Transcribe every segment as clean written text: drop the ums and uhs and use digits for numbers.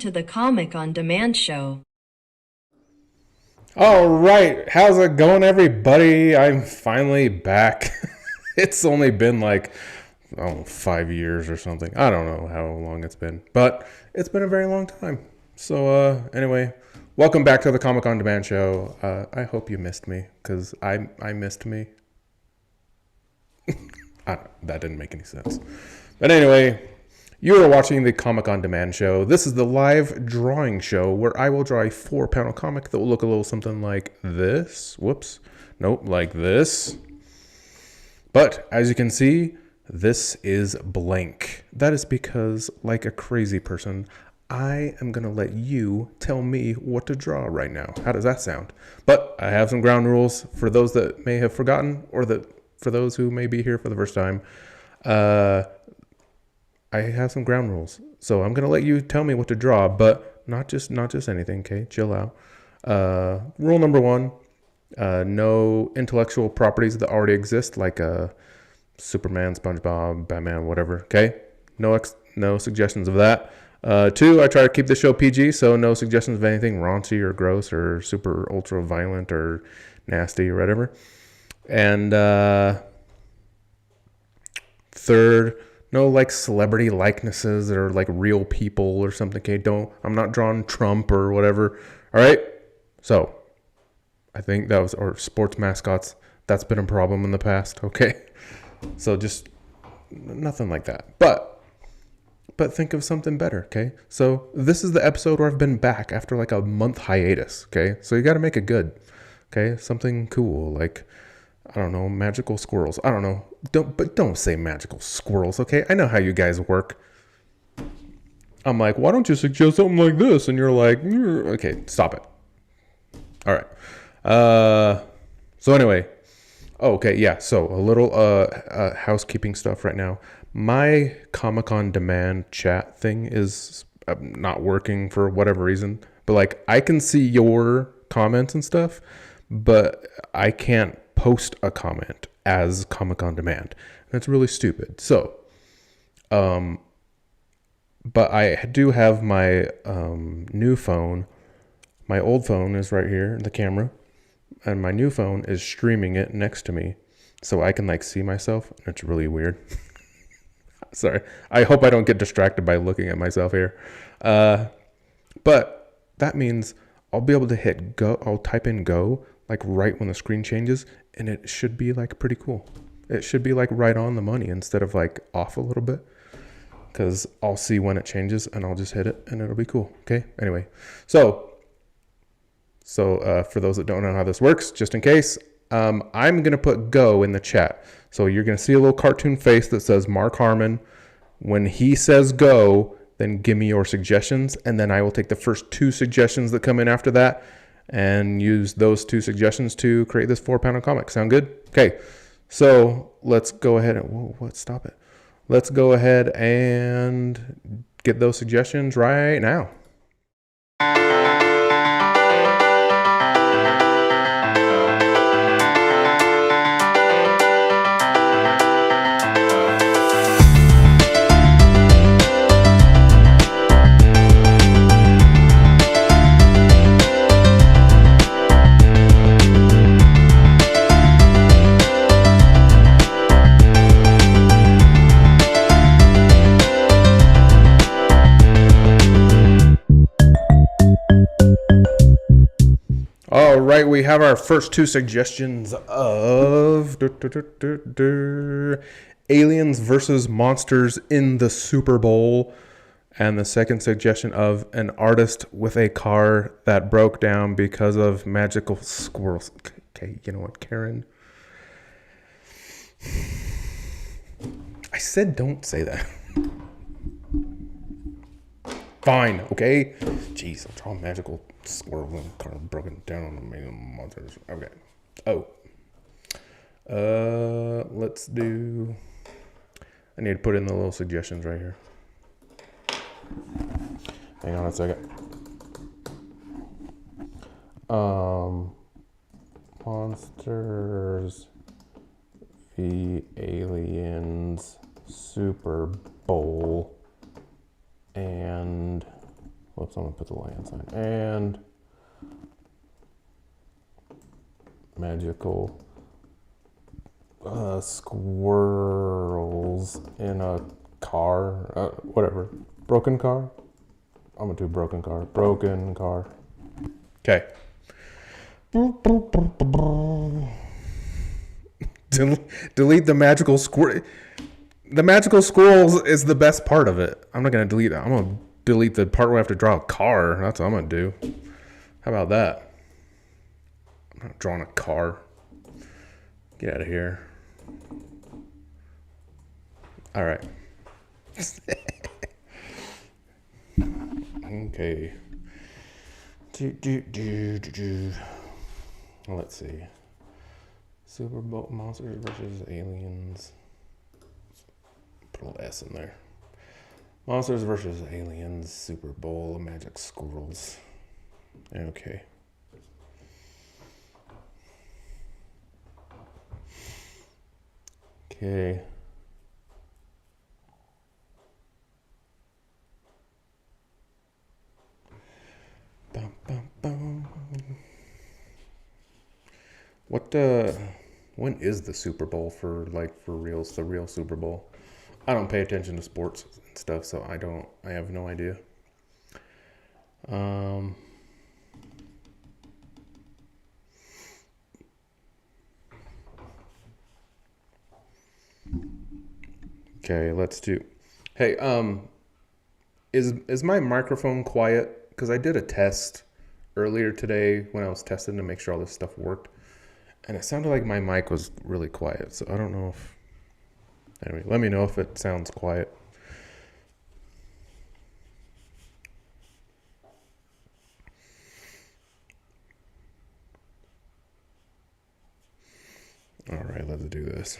to the Comic on Demand show. All right, how's it going, everybody? I'm finally back. It's only been like, 5 years or something. I don't know how long it's been, but it's been a very long time. So, anyway, welcome back to the Comic on Demand show. I hope you missed me, because I missed me. That didn't make any sense. But anyway, you are watching the Comic on Demand show. This is the live drawing show where I will draw a 4-panel comic that will look a little something like this. Whoops. Nope, like this. But as you can see, this is blank. That is because, like a crazy person, I am going to let you tell me what to draw right now. How does that sound? But I have some ground rules for those that may have forgotten, or that for those who may be here for the first time. I have some ground rules. So I'm going to let you tell me what to draw, but not just anything, okay? Chill out. Rule number 1, no intellectual properties that already exist, like Superman, SpongeBob, Batman, whatever, okay? No suggestions of that. 2, I try to keep the show PG, so no suggestions of anything raunchy or gross or super ultra violent or nasty or whatever. And 3rd, no like celebrity likenesses that are like real people or something. Okay, I'm not drawing Trump or whatever. All right. So I think that was, or sports mascots. That's been a problem in the past. Okay. So just nothing like that. But think of something better. Okay. So this is the episode where I've been back after like a month hiatus. Okay. So you got to make it good. Okay. Something cool, like, I don't know, magical squirrels. I don't know. Don't say magical squirrels, okay? I know how you guys work. I'm like, why don't you suggest something like this? And you're like, okay, stop it. All right. So anyway. Oh, okay, yeah. So a little housekeeping stuff right now. My Comic on Demand chat thing is not working for whatever reason. But like, I can see your comments and stuff, but I can't post a comment as Comic on Demand. That's really stupid. So, but I do have my new phone. My old phone is right here, the camera, and my new phone is streaming it next to me, so I can like see myself. It's really weird. Sorry. I hope I don't get distracted by looking at myself here. But that means I'll be able to hit go. I'll type in go like right when the screen changes, and it should be like pretty cool. It should be like right on the money instead of like off a little bit, because I'll see when it changes and I'll just hit it and it'll be cool. Okay. Anyway, so for those that don't know how this works, just in case, I'm going to put go in the chat. So you're going to see a little cartoon face that says Mark Harmon. When he says go, then give me your suggestions, and then I will take the first 2 suggestions that come in after that and use those 2 suggestions to create this 4-panel comic. Sound good? Okay. So let's go ahead and stop it. Let's go ahead and get those suggestions right now. All right, we have our first 2 suggestions of aliens versus monsters in the Super Bowl, and the second suggestion of an artist with a car that broke down because of magical squirrels. Okay, you know what, Karen? I said don't say that. Fine, okay? Jeez, I'm drawing magical squirrel and car broken down on the main monsters. Okay. Oh. Let's do... I need to put in the little suggestions right here. Hang on a second. Monsters v. Aliens Super Bowl and Oops, I'm gonna put the land sign. And magical squirrels in a car. Whatever. Broken car? I'm gonna do broken car. Broken car. Okay. Delete the magical squirrel. The magical squirrels is the best part of it. I'm not gonna delete that. I'm gonna delete the part where I have to draw a car. That's what I'm gonna do. How about that? I'm not drawing a car. Get out of here. All right. Okay. Let's see. Super Bowl monsters versus aliens. Put a little S in there. Monsters versus aliens. Super Bowl. Magic squirrels. Okay. Okay. Bum, bum, bum. When is the Super Bowl for reals, the real Super Bowl? I don't pay attention to sports and stuff, so I have no idea. Okay, let's do. Hey, is my microphone quiet? Because I did a test earlier today when I was testing to make sure all this stuff worked, and it sounded like my mic was really quiet. So I don't know if. Anyway, let me know if it sounds quiet. All right, let's do this.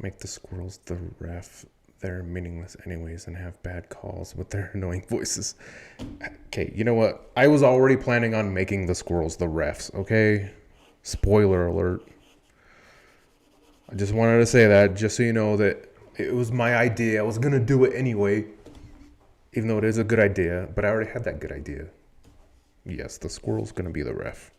Make the squirrels the ref. They're meaningless anyways and have bad calls with their annoying voices. Okay, you know what? I was already planning on making the squirrels the refs, okay? Spoiler alert. I just wanted to say that just so you know that it was my idea. I was going to do it anyway, even though it is a good idea, but I already had that good idea. Yes, the squirrel's going to be the ref.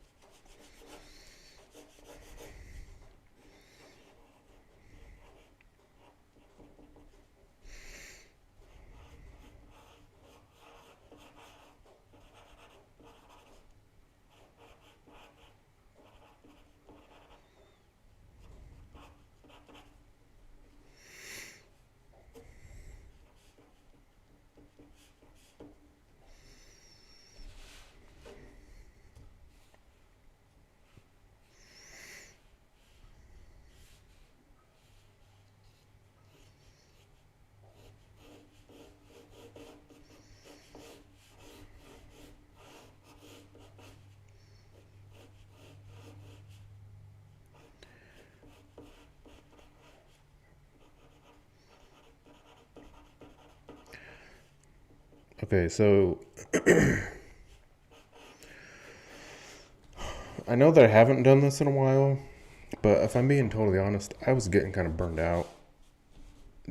Okay, so I know that I haven't done this in a while, but if I'm being totally honest, I was getting kind of burned out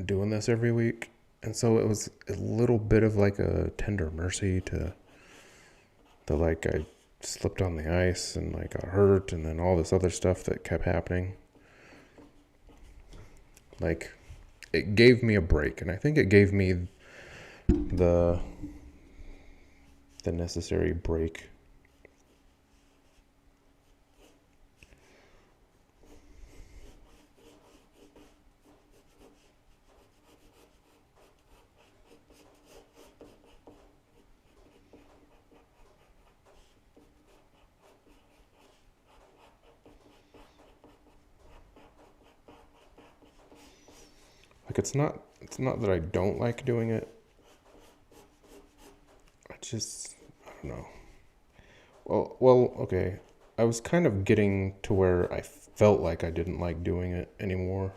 doing this every week. And so it was a little bit of like a tender mercy to like I slipped on the ice and like got hurt and then all this other stuff that kept happening. Like it gave me a break, and I think it gave me the necessary break. Like it's not that I don't like doing it. I don't know. Well, okay. I was kind of getting to where I felt like I didn't like doing it anymore.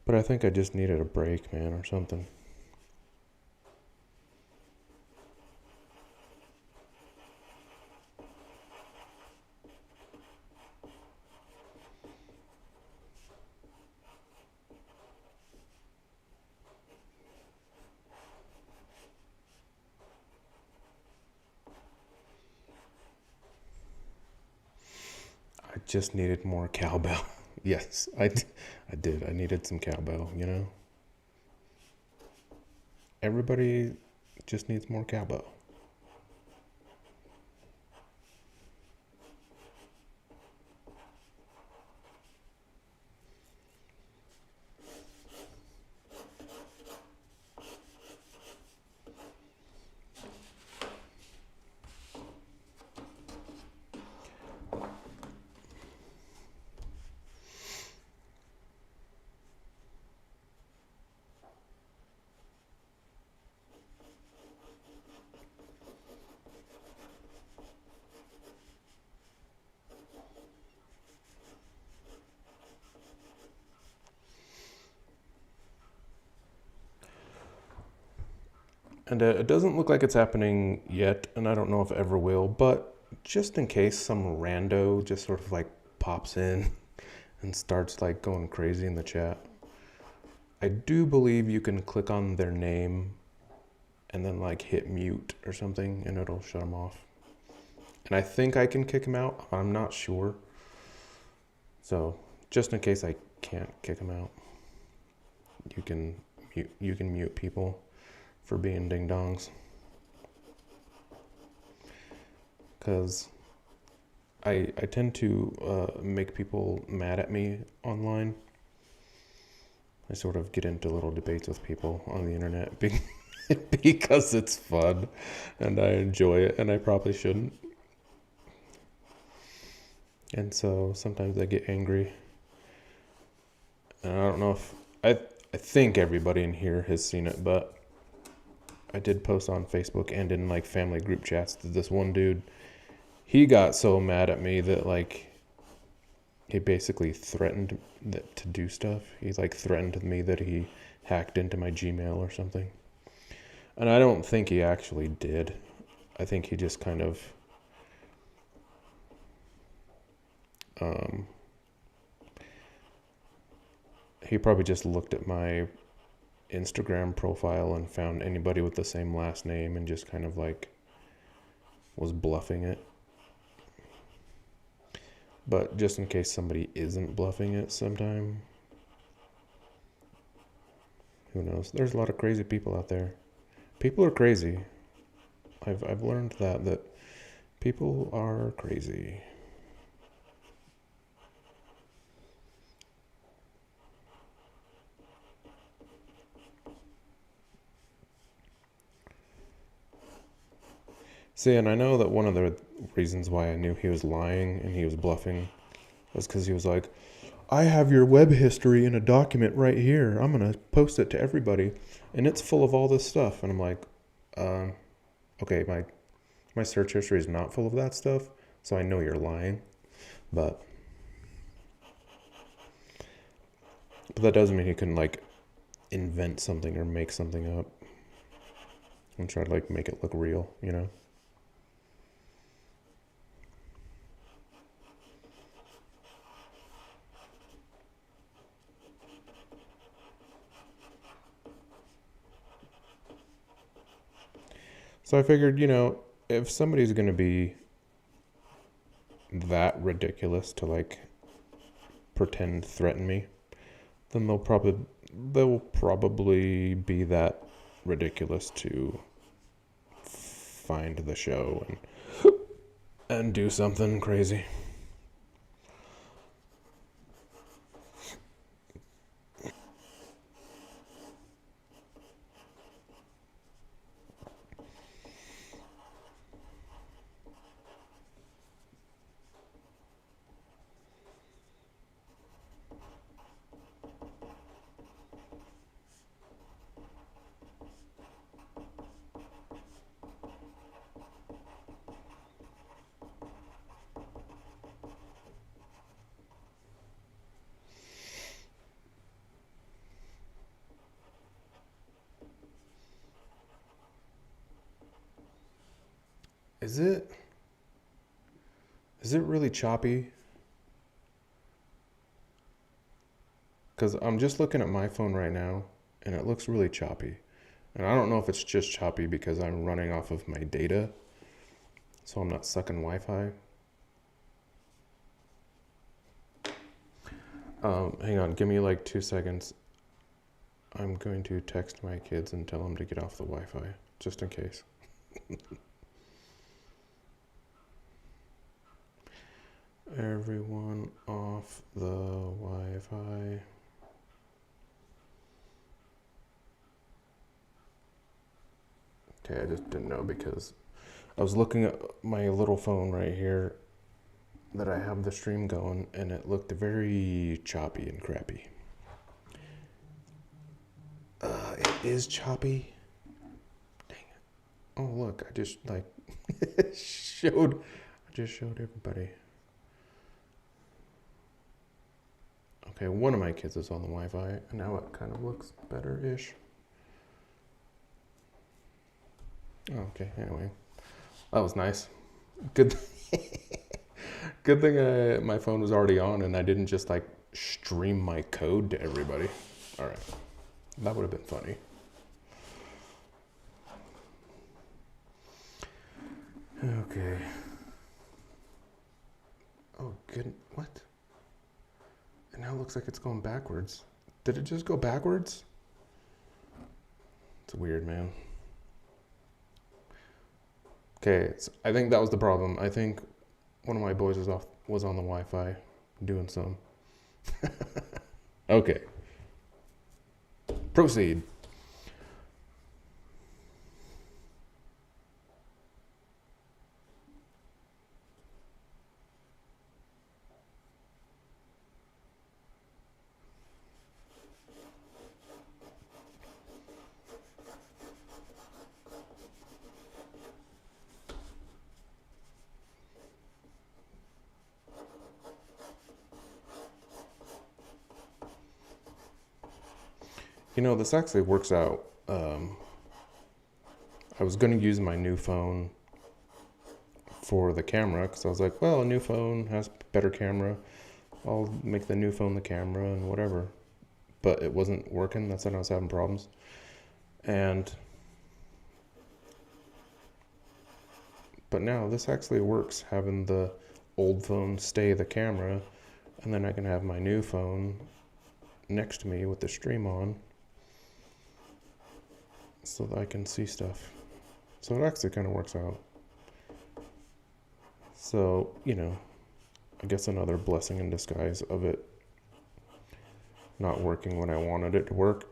But I think I just needed a break, man, or something. just needed more cowbell. Yes, I did. I needed some cowbell, you know? Everybody just needs more cowbell. And it doesn't look like it's happening yet, and I don't know if it ever will, but just in case some rando just sort of like pops in and starts like going crazy in the chat, I do believe you can click on their name and then like hit mute or something and it'll shut them off. And I think I can kick them out. I'm not sure. So just in case I can't kick them out, you can mute people for being ding dongs. Because I tend to make people mad at me online. I sort of get into little debates with people on the internet because it's fun and I enjoy it, and I probably shouldn't. And so sometimes I get angry. And I don't know if I think everybody in here has seen it, but I did post on Facebook and in like family group chats that this one dude, he got so mad at me that like he basically threatened to do stuff. He like threatened me that he hacked into my Gmail or something. And I don't think he actually did. I think he just kind of he probably just looked at my Instagram profile and found anybody with the same last name and just kind of like was bluffing it. But just in case somebody isn't bluffing it sometime, who knows? There's a lot of crazy people out there. People are crazy. I've learned that people are crazy. See, and I know that one of the reasons why I knew he was lying and he was bluffing was because he was like, I have your web history in a document right here. I'm going to post it to everybody. And it's full of all this stuff. And I'm like, okay, my search history is not full of that stuff. So I know you're lying. But that doesn't mean he can like invent something or make something up and try to like make it look real, you know? So I figured, you know, if somebody's going to be that ridiculous to like pretend threaten me, then they'll probably be that ridiculous to find the show and do something crazy. Is it really choppy? Because I'm just looking at my phone right now and it looks really choppy. And I don't know if it's just choppy because I'm running off of my data, so I'm not sucking Wi-Fi. Hang on, give me like 2 seconds. I'm going to text my kids and tell them to get off the Wi-Fi, just in case. Everyone off the Wi-Fi. Okay, I just didn't know because I was looking at my little phone right here that I have the stream going, and it looked very choppy and crappy. It is choppy. Dang it. Oh, look, I just like showed everybody. Okay, one of my kids is on the Wi-Fi, and now it kind of looks better-ish. Oh, okay, anyway. That was nice. Good good thing my phone was already on and I didn't just like stream my code to everybody. All right. That would have been funny. Okay. Oh, good. What? It now looks like it's going backwards. Did it just go backwards? It's weird, man. Okay, so I think that was the problem. I think one of my boys was on the Wi-Fi doing some. Okay. Proceed. You know, this actually works out. I was going to use my new phone for the camera because I was like, well, a new phone has better camera. I'll make the new phone the camera and whatever. But it wasn't working. That's when I was having problems. But now this actually works, having the old phone stay the camera, and then I can have my new phone next to me with the stream on so that I can see stuff. So it actually kind of works out. So, you know, I guess another blessing in disguise of it not working when I wanted it to work.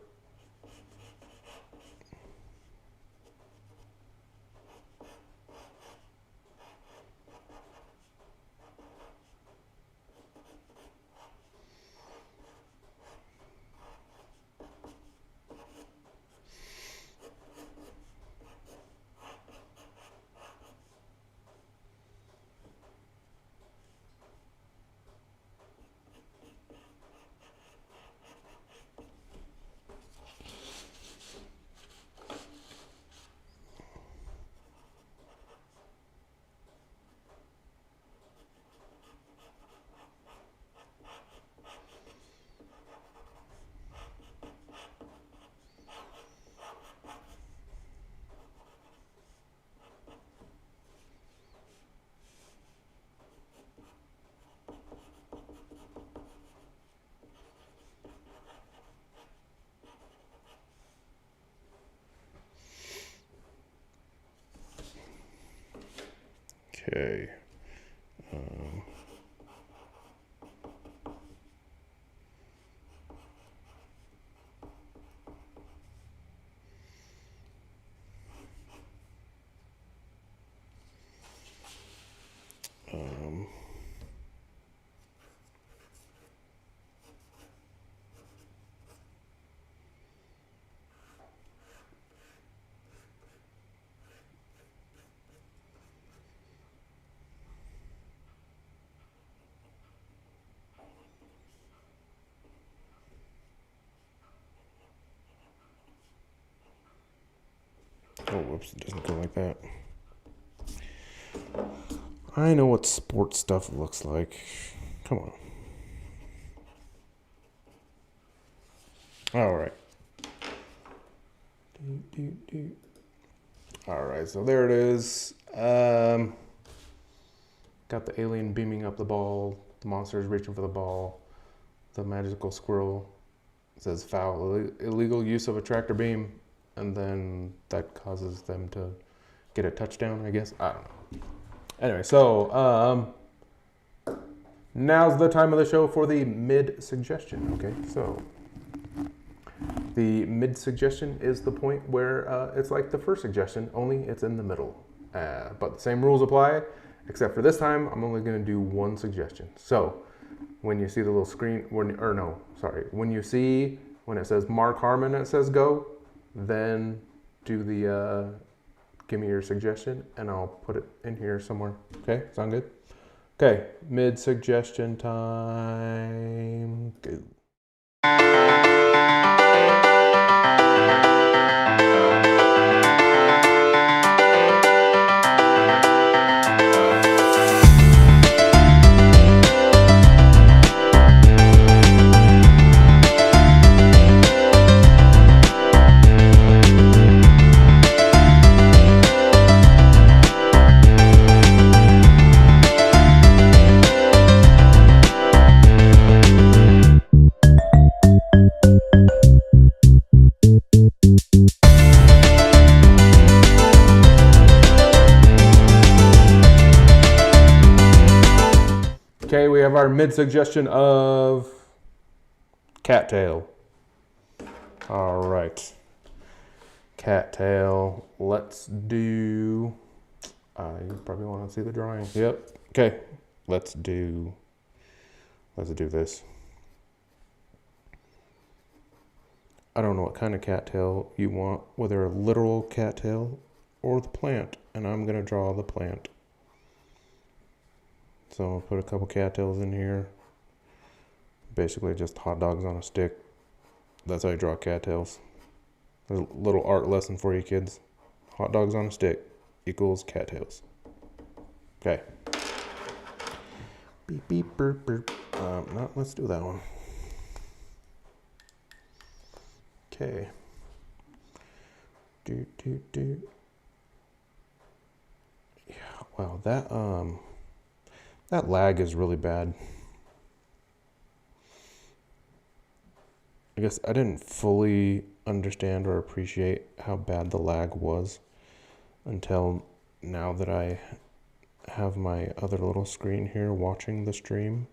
Okay. Um, oh, whoops, it doesn't go like that. I know what sports stuff looks like. Come on. All right. All right, so there it is. Got the alien beaming up the ball. The monster is reaching for the ball. the magical squirrel says foul, illegal use of a tractor beam, and then that causes them to get a touchdown, I guess. I don't know. Anyway, so now's the time of the show for the mid suggestion. Okay, so the mid suggestion is the point where it's like the first suggestion, only it's in the middle. But the same rules apply, except for this time, I'm only going to do one suggestion. So when you see the little screen, when it says Mark Harmon, it says go, then do the give me your suggestion, and I'll put it in here somewhere. Okay, sound good? Okay, mid suggestion time. Go. Okay, we have our mid suggestion of cattail. All right, cattail. Let's do. You probably want to see the drawing. Yep. Okay, let's do this. I don't know what kind of cattail you want, whether a literal cattail or the plant, and I'm gonna draw the plant. So I'll put a couple cattails in here. Basically just hot dogs on a stick. That's how you draw cattails. There's a little art lesson for you kids. Hot dogs on a stick equals cattails. Okay. Beep, beep, burp, burp. No, let's do that one. Okay. Do. Yeah, wow, that lag is really bad. I guess I didn't fully understand or appreciate how bad the lag was until now that I have my other little screen here watching the stream.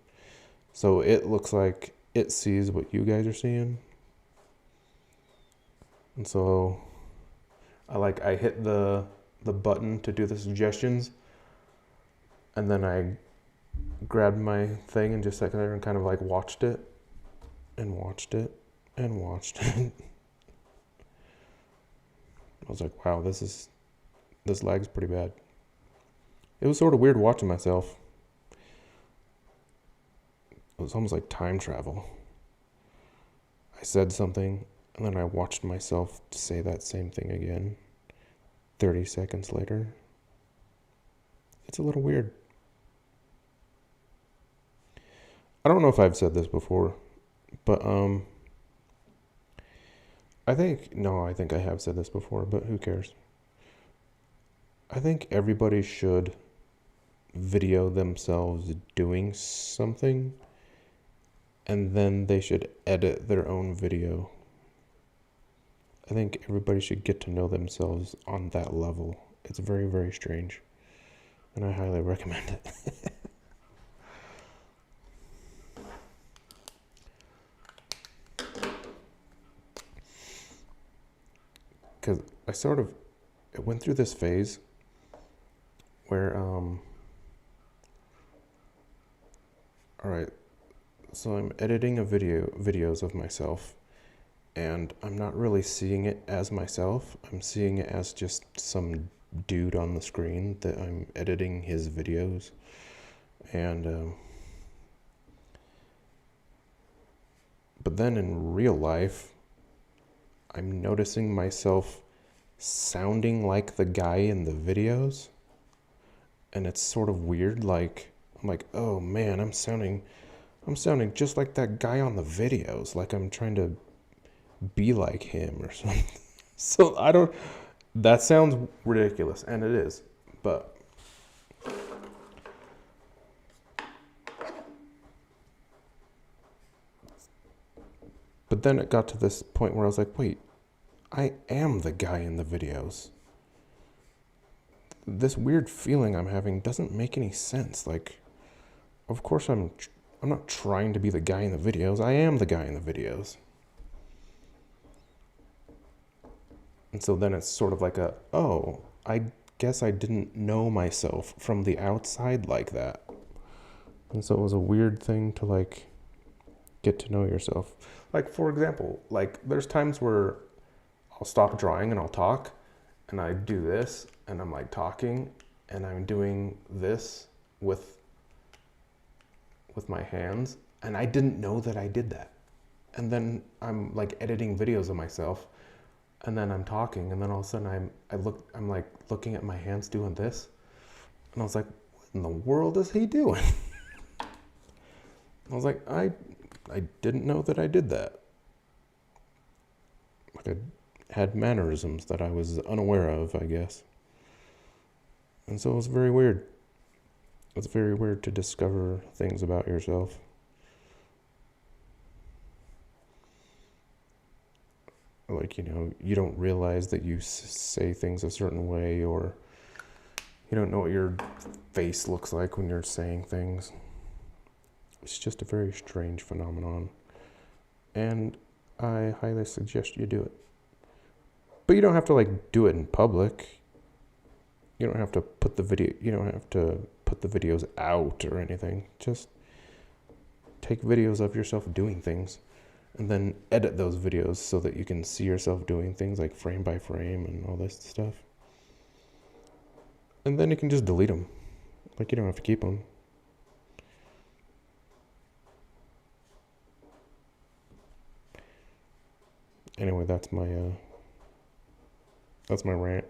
So it looks like it sees what you guys are seeing. And so I hit the button to do the suggestions, and then I grabbed my thing and just sat there and kind of like watched it and watched it and watched it. I was like, wow, this lag's pretty bad. It was sort of weird watching myself. It was almost like time travel. I said something, and then I watched myself say that same thing again 30 seconds later. It's a little weird. I don't know if I've said this before, but I think I have said this before, but who cares? I think everybody should video themselves doing something, and then they should edit their own video. I think everybody should get to know themselves on that level. It's very, very strange, and I highly recommend it. Because I went through this phase where, all right, so I'm editing videos of myself, and I'm not really seeing it as myself. I'm seeing it as just some dude on the screen that I'm editing his videos. And, but then in real life, I'm noticing myself sounding like the guy in the videos, and it's sort of weird. Like, I'm like, oh man, I'm sounding just like that guy on the videos. Like I'm trying to be like him or something. So that sounds ridiculous, and it is, but But then it got to this point where I was like, wait, I am the guy in the videos. This weird feeling I'm having doesn't make any sense. Like, of course I'm not trying to be the guy in the videos. I am the guy in the videos. And so then it's sort of like I guess I didn't know myself from the outside like that. And so it was a weird thing to like get to know yourself. Like, for example, like there's times where I'll stop drawing and I'll talk and I do this and I'm like talking and I'm doing this with my hands and I didn't know that I did that. And then I'm like editing videos of myself and then I'm talking and then all of a sudden I'm like looking at my hands doing this and I was like, what in the world is he doing? I was like, I didn't know that I did that. Like I had mannerisms that I was unaware of, I guess. And so it was very weird. It's very weird to discover things about yourself. Like, you don't realize that you say things a certain way, or you don't know what your face looks like when you're saying things. It's just a very strange phenomenon. And I highly suggest you do it. But you don't have to like do it in public. You don't have to put the videos out or anything. Just take videos of yourself doing things and then edit those videos so that you can see yourself doing things like frame by frame and all this stuff. And then you can just delete them. Like, you don't have to keep them. Anyway, that's my rant.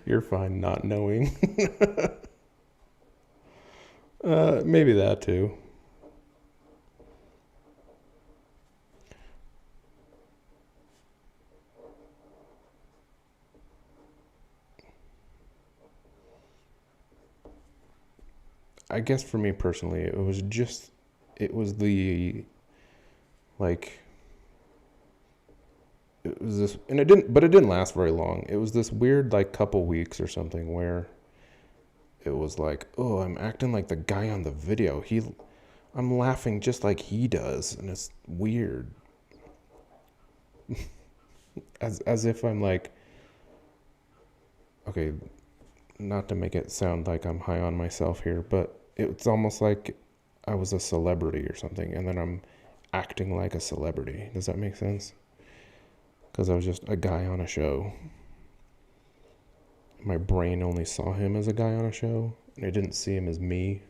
You're fine not knowing. Maybe that too. I guess for me personally, it was the like it was this, and it didn't last very long. It was this weird like couple weeks or something where it was like, oh, I'm acting like the guy on the video. I'm laughing just like he does, and it's weird. as if I'm like, okay, not to make it sound like I'm high on myself here, but it's almost like I was a celebrity or something, and then I'm acting like a celebrity. Does that make sense? Because I was just a guy on a show. My brain only saw him as a guy on a show, and I didn't see him as me.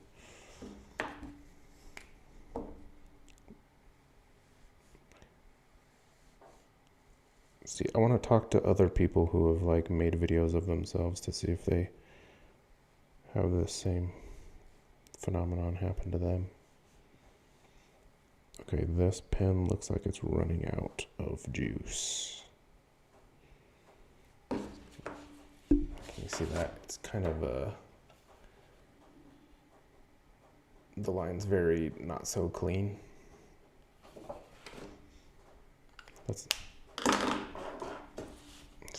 See, I want to talk to other people who have like made videos of themselves to see if they have the same phenomenon happen to them. Okay, this pen looks like it's running out of juice. Can you see that? It's kind of the line's very not so clean. It's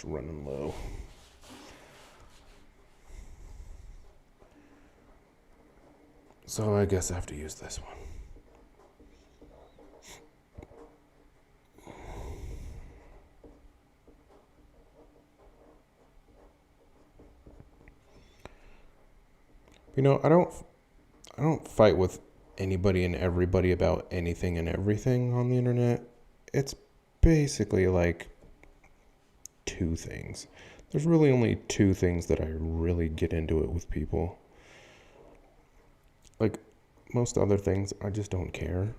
running low. So I guess I have to use this one. I don't fight with anybody and everybody about anything and everything on the internet. It's basically like two things. There's really only two things that I really get into it with people. Like most other things, I just don't care.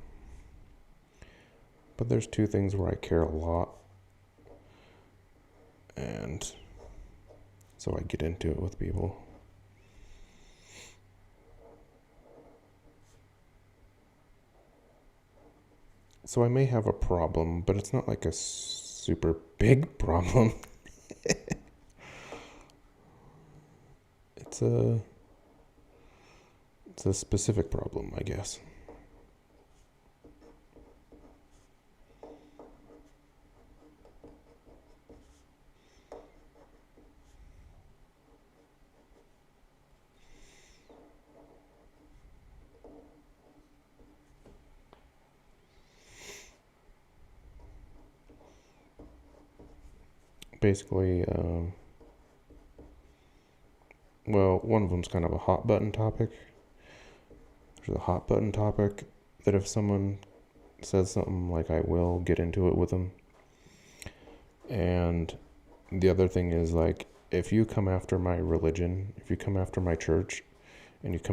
But there's two things where I care a lot. And So I get into it with people. So I may have a problem, but it's not like a super big problem. It's a specific problem, I guess. Basically, well, one of them's kind of a hot button topic. There's a hot button topic that if someone says something, like, I will get into it with them. And the other thing is, like, if you come after my religion, if you come after my church, and if you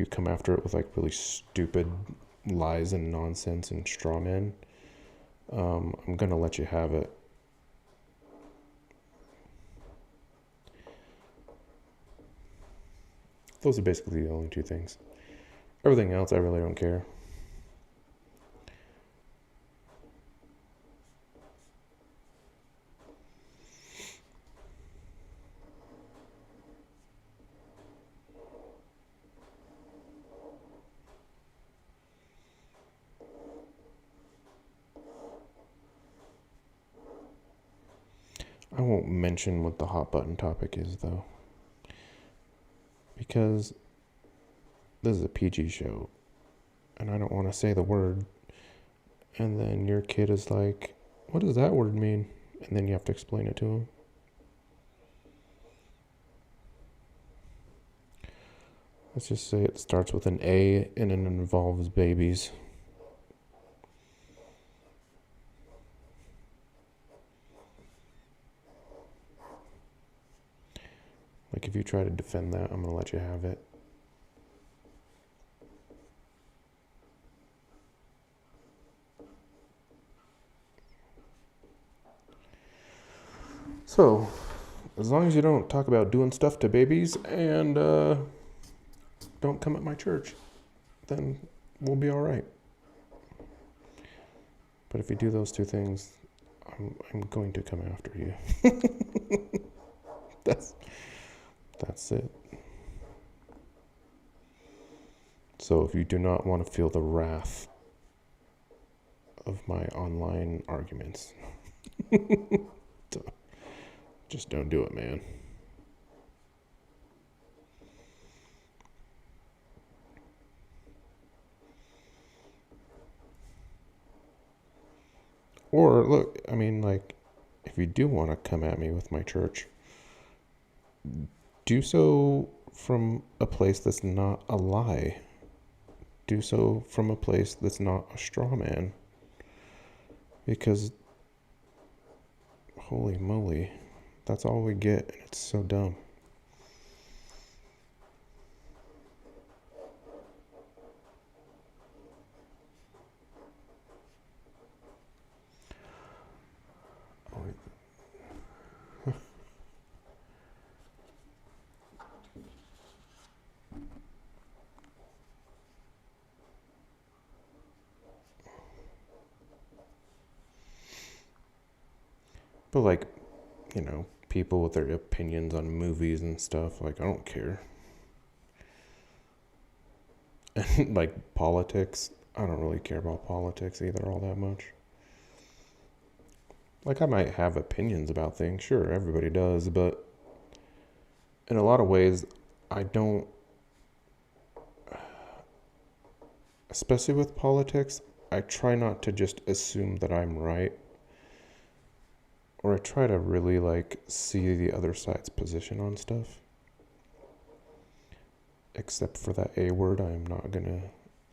come after it with, like, really stupid lies and nonsense and straw men, I'm gonna let you have it. Those are basically the only two things. Everything else, I really don't care. I won't mention what the hot button topic is, though, because this is a PG show, and I don't want to say the word, and then your kid is like, what does that word mean? And then you have to explain it to him. Let's just say it starts with an A and it involves babies. Like, if you try to defend that, I'm going to let you have it. So, as long as you don't talk about doing stuff to babies and don't come at my church, then we'll be all right. But if you do those two things, I'm going to come after you. That's it. So if you do not want to feel the wrath of my online arguments, just don't do it, man. Or, look, I mean, like, if you do want to come at me with my church, do so from a place that's not a lie. Do so from a place that's not a straw man. Because, holy moly, that's all we get, and it's so dumb. But, like, you know, people with their opinions on movies and stuff, like, I don't care. And, like, politics, I don't really care about politics either all that much. Like, I might have opinions about things, sure, everybody does, but in a lot of ways, I don't, especially with politics, I try not to just assume that I'm right. Or I try to really, like, see the other side's position on stuff. Except for that A word, I'm not gonna.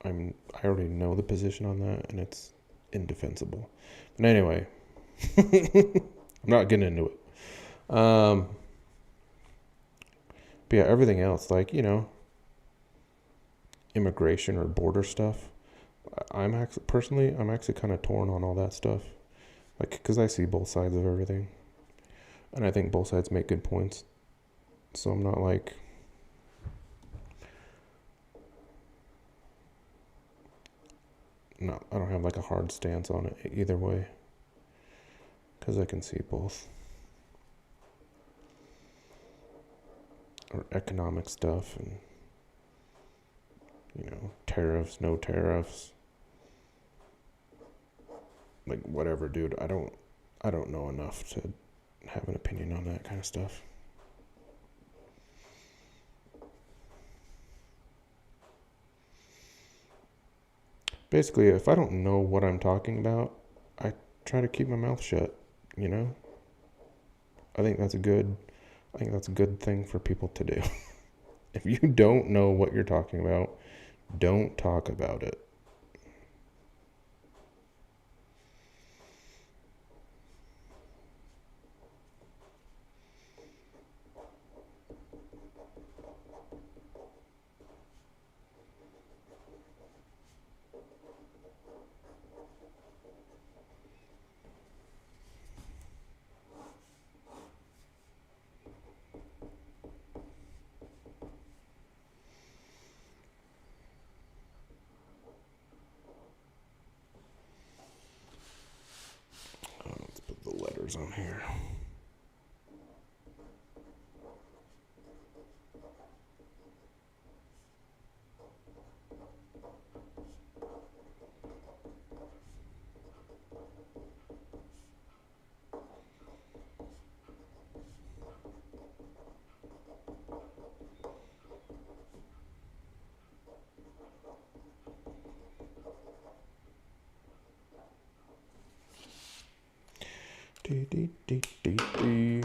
I already know the position on that, and it's indefensible. But anyway, I'm not getting into it. But yeah, everything else, like, you know, immigration or border stuff. I'm actually kind of torn on all that stuff. Like, because I see both sides of everything. And I think both sides make good points. So I'm not like... No, I don't have like a hard stance on it either way. Because I can see both. Or economic stuff and, you know, tariffs, no tariffs. Like whatever, dude. I don't know enough to have an opinion on that kind of stuff. Basically, if I don't know what I'm talking about, I try to keep my mouth shut, you know? I think that's a good thing for people to do. If you don't know what you're talking about, don't talk about it. Let's put the letters on here.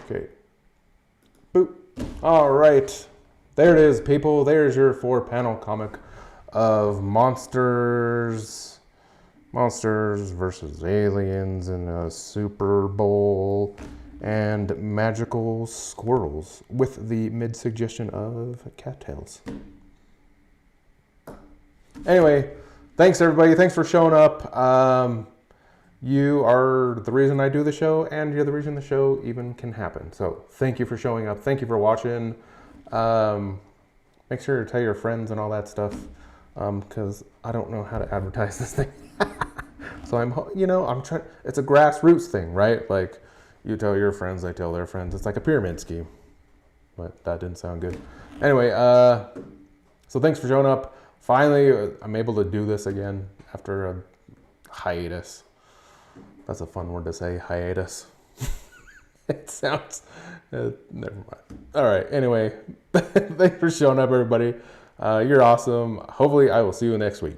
Okay. Boop. All right. There it is, people. There's your 4-panel comic of monsters versus aliens in a Super Bowl and magical squirrels with the mid-suggestion of cattails. Anyway, thanks everybody. Thanks for showing up. You are the reason I do the show, and you're the reason the show even can happen. So thank you for showing up. Thank you for watching. Make sure to tell your friends and all that stuff, because I don't know how to advertise this thing. So I'm trying. It's a grassroots thing, right? Like you tell your friends, they tell their friends. It's like a pyramid scheme. But that didn't sound good. Anyway, so thanks for showing up. Finally, I'm able to do this again after a hiatus. That's a fun word to say, hiatus. It sounds... never mind. All right, anyway. Thanks for showing up, everybody. You're awesome. Hopefully, I will see you next week.